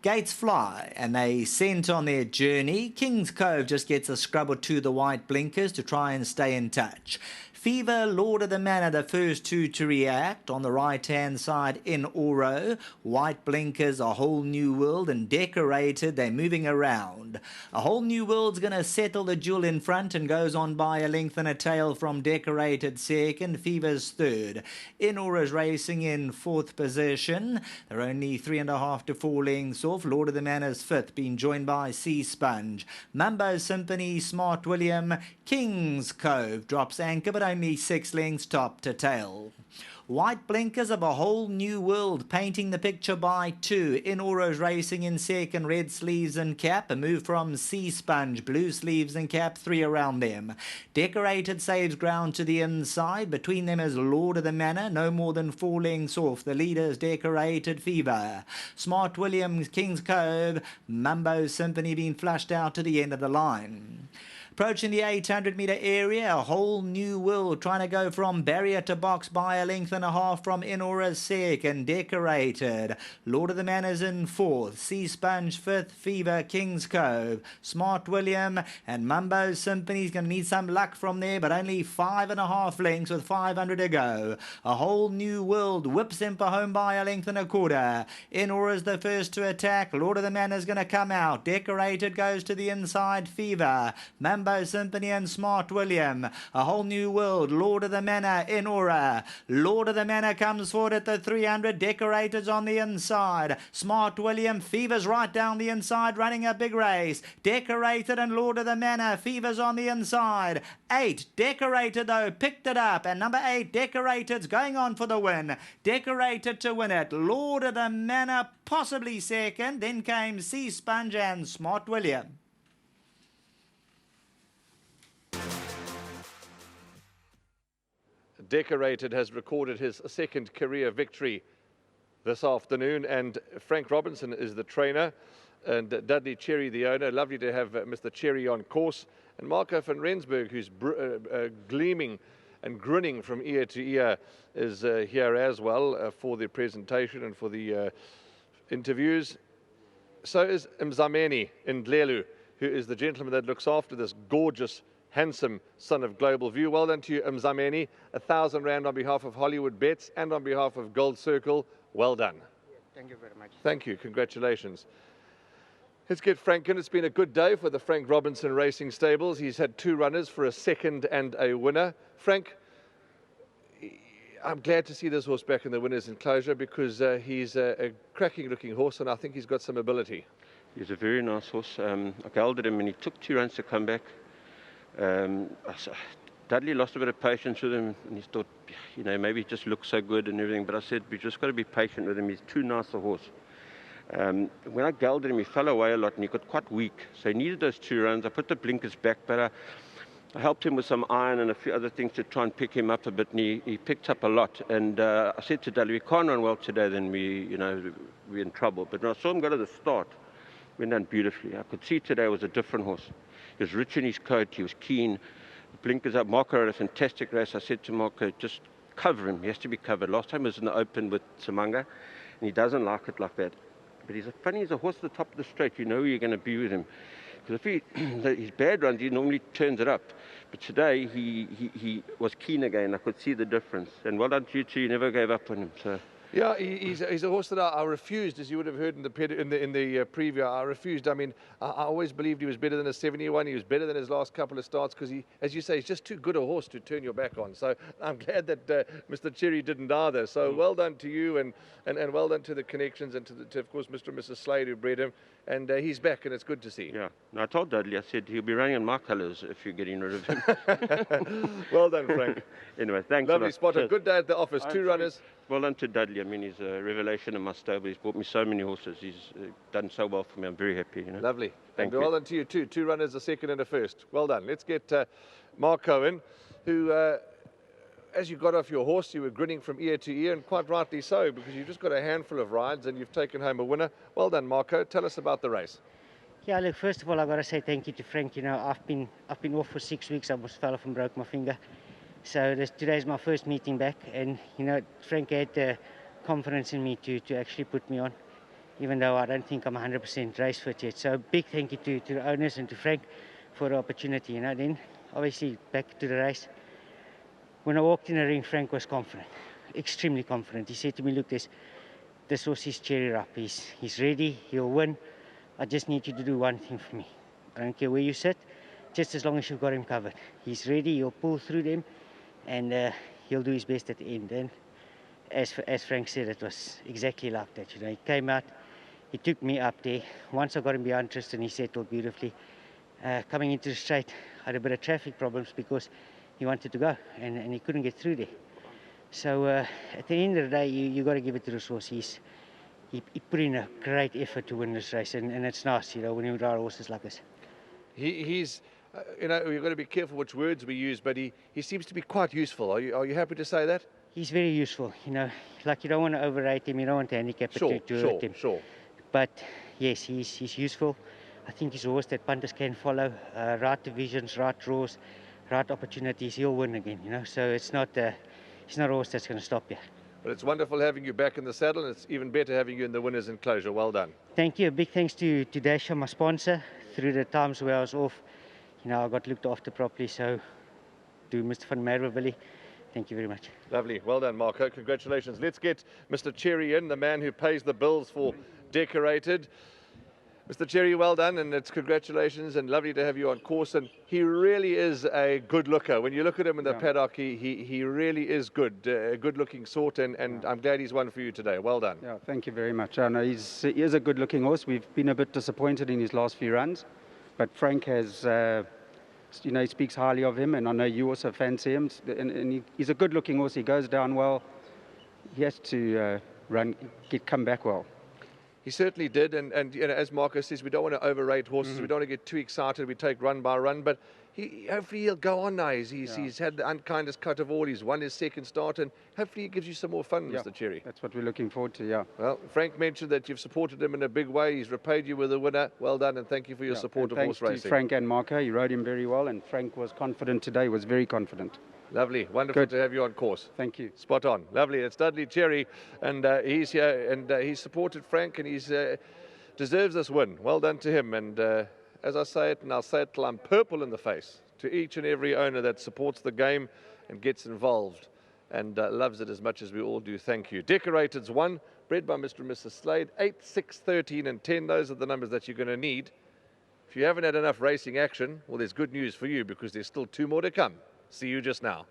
Gates fly and they sent on their journey. King's Cove just gets a scrub or two the white blinkers to try and stay in touch. Fever, Lord of the Manor, the first two to react. On the right-hand side in Oro, white blinkers, A Whole New World, and Decorated, they're moving around. A Whole New World's going to settle the duel in front and goes on by a length and a tail from Decorated second, Fever's third. In Oro's racing in fourth position. They're only 3.5 to 4 lengths off. Lord of the Manor's fifth, being joined by Sea Sponge. Mambo Symphony, Smart William, King's Cove drops anchor, but only 6 lengths top to tail. White blinkers of A Whole New World painting the picture by 2. In Oro's racing in second, red sleeves and cap. A move from Sea Sponge, blue sleeves and cap, 3 around them. Decorated saves ground to the inside. Between them is Lord of the Manor, no more than 4 lengths off. The leader's Decorated Fever. Smart Williams, King's Cove, Mambo Symphony being flushed out to the end of the line. Approaching the 800-metre area, A Whole New World trying to go from barrier to box by a length and a half from Inora's second, Decorated. Lord of the Manor's in fourth, Sea Sponge fifth, Fever, King's Cove. Smart William and Mambo Symphony's going to need some luck from there, but only 5.5 lengths with 500 to go. A Whole New World whips them for home by a length and a quarter. Inora's the first to attack. Lord of the Manor's going to come out. Decorated goes to the inside, Fever. Mambo Symphony and Smart William. A Whole New World, Lord of the Manor, Inora. Lord of the Manor comes forward at the 300. Decorated's on the inside. Smart William, Fever's right down the inside, running a big race. Decorated and Lord of the Manor. Fever's on the inside. 8, Decorated though, picked it up. And number 8, Decorated's going on for the win. Decorated to win it. Lord of the Manor possibly second. Then came Sea Sponge and Smart William. Decorated has recorded his second career victory this afternoon, and Frank Robinson is the trainer and Dudley Cherry the owner. Lovely to have Mr. Cherry on course, and Marco van Rensburg, who's gleaming and grinning from ear to ear, is here as well for the presentation and for the interviews. So is Mzameni Ndlelu, who is the gentleman that looks after this gorgeous, handsome son of Global View. Well done to you, Mzameni. 1,000 rand on behalf of Hollywoodbets and on behalf of Gold Circle. Well done. Thank you very much. Thank you. Congratulations. Let's get Frank in. It's been a good day for the Frank Robinson Racing Stables. He's had 2 runners for a second and a winner. Frank, I'm glad to see this horse back in the winner's enclosure because he's a cracking-looking horse, and I think he's got some ability. He's a very nice horse. I gelded him, and he took 2 runs to come back. Dudley lost a bit of patience with him, and he thought, you know, maybe he just looks so good and everything, but I said, we just got to be patient with him. He's too nice a horse. When I gelded him, he fell away a lot, and he got quite weak, so he needed those 2 runs. I put the blinkers back, but I helped him with some iron and a few other things to try and pick him up a bit, and he picked up a lot. And I said to Dudley, we can't run well today, then we're in trouble. But when I saw him go to the start, he went down beautifully. I could see today was a different horse. He was rich in his coat, he was keen, blinkers up. Marco had a fantastic race. I said to Marco, just cover him, he has to be covered. Last time he was in the open with Samanga, and he doesn't like it like that. But he's a horse at the top of the straight, you know where you're going to be with him. Because if his bad runs, he normally turns it up. But today, he was keen again. I could see the difference. And well done to you two, you never gave up on him. So. Yeah, he's a horse that I refused, as you would have heard in the preview. I refused. I mean, I always believed he was better than a 71. He was better than his last couple of starts because he, as you say, he's just too good a horse to turn your back on. So I'm glad that Mr. Cherry didn't either. So well done to you, and well done to the connections and to of course Mr. and Mrs. Slade who bred him. And he's back, and it's good to see. Yeah. No, I told Dudley, I said he'll be running in my colours if you're getting rid of him. Well done, Frank. Anyway, thanks. Lovely spotter. Good day at the office. 2 runners. Well done to Dudley. I mean, he's a revelation in my stable. He's bought me so many horses. He's done so well for me. I'm very happy. You know? Lovely. Thank you. Well done to you too. 2 runners, a second and a first. Well done. Let's get Mark Cohen, who, as you got off your horse, you were grinning from ear to ear, and quite rightly so, because you've just got a handful of rides and you've taken home a winner. Well done, Marco. Tell us about the race. Yeah, look, first of all, I've got to say thank you to Frank. You know, I've been off for 6 weeks. I almost fell off and broke my finger. So today's my first meeting back, and you know, Frank had the confidence in me to actually put me on. even though I don't think I'm 100% race fit yet. So big thank you to the owners and to Frank for the opportunity. You know, then obviously back to the race. When I walked in the ring, Frank was confident, extremely confident. He said to me, look, this horse is cherry up. He's ready, he'll win. I just need you to do one thing for me. I don't care where you sit, just as long as you've got him covered. He's ready, he'll pull through them, and he'll do his best at the end. And as Frank said, it was exactly like that. You know, he came out, he took me up there. Once I got him behind Tristan, he settled beautifully. Coming into the straight, I had a bit of traffic problems because he wanted to go and he couldn't get through there. So at the end of the day, you got to give it to this horse. He put in a great effort to win this race, and it's nice, you know, when you ride horses like this. He's, you know, we've got to be careful which words we use, but he seems to be quite useful. Are you happy to say that? He's very useful, you know. Like, you don't want to overrate him, you don't want to handicap it to hurt him. Sure. But yes, he's useful. I think he's a horse that punters can follow. Right divisions, right draws, right opportunities, he'll win again, you know. So it's not he's not a horse that's going to stop you. But it's wonderful having you back in the saddle, and it's even better having you in the winners' enclosure. Well done. Thank you. A big thanks to Dasha, my sponsor. Through the times where I was off, you know, I got looked after properly. So to Mr. van Merweville, thank you very much. Lovely. Well done, Marco. Congratulations. Let's get Mr. Cherry in, the man who pays the bills for Decorated. Mr. Cherry, well done, and it's congratulations, and lovely to have you on course. And he really is a good looker. When you look at him in the paddock, he really is good, a good-looking sort, and I'm glad he's won for you today. Well done. Yeah, thank you very much. I know he is a good-looking horse. We've been a bit disappointed in his last few runs, but Frank has, you know, he speaks highly of him, and I know you also fancy him. And he's a good-looking horse. He goes down well. He has to come back well. He certainly did, and you know, as Marco says, we don't want to overrate horses. We don't want to get too excited. We take run by run, but hopefully he'll go on now. He's had the unkindest cut of all. He's won his second start, and hopefully he gives you some more fun, Mr. Cherry. That's what we're looking forward to, yeah. Well, Frank mentioned that you've supported him in a big way. He's repaid you with a winner. Well done, and thank you for your support of horse racing. Thanks to Frank and Marco. He rode him very well, and Frank was confident today, was very confident. Lovely. Wonderful to have you on course. Thank you. Spot on. Lovely. It's Dudley Cherry, and he's here, and he's supported Frank, and he's deserves this win. Well done to him. And as I say it, and I'll say it till I'm purple in the face, to each and every owner that supports the game and gets involved and loves it as much as we all do, thank you. Decorated's 1, bred by Mr. and Mrs. Slade, 8, 6, 13, and 10. Those are the numbers that you're going to need. If you haven't had enough racing action, well, there's good news for you, because there's still 2 more to come. See you just now.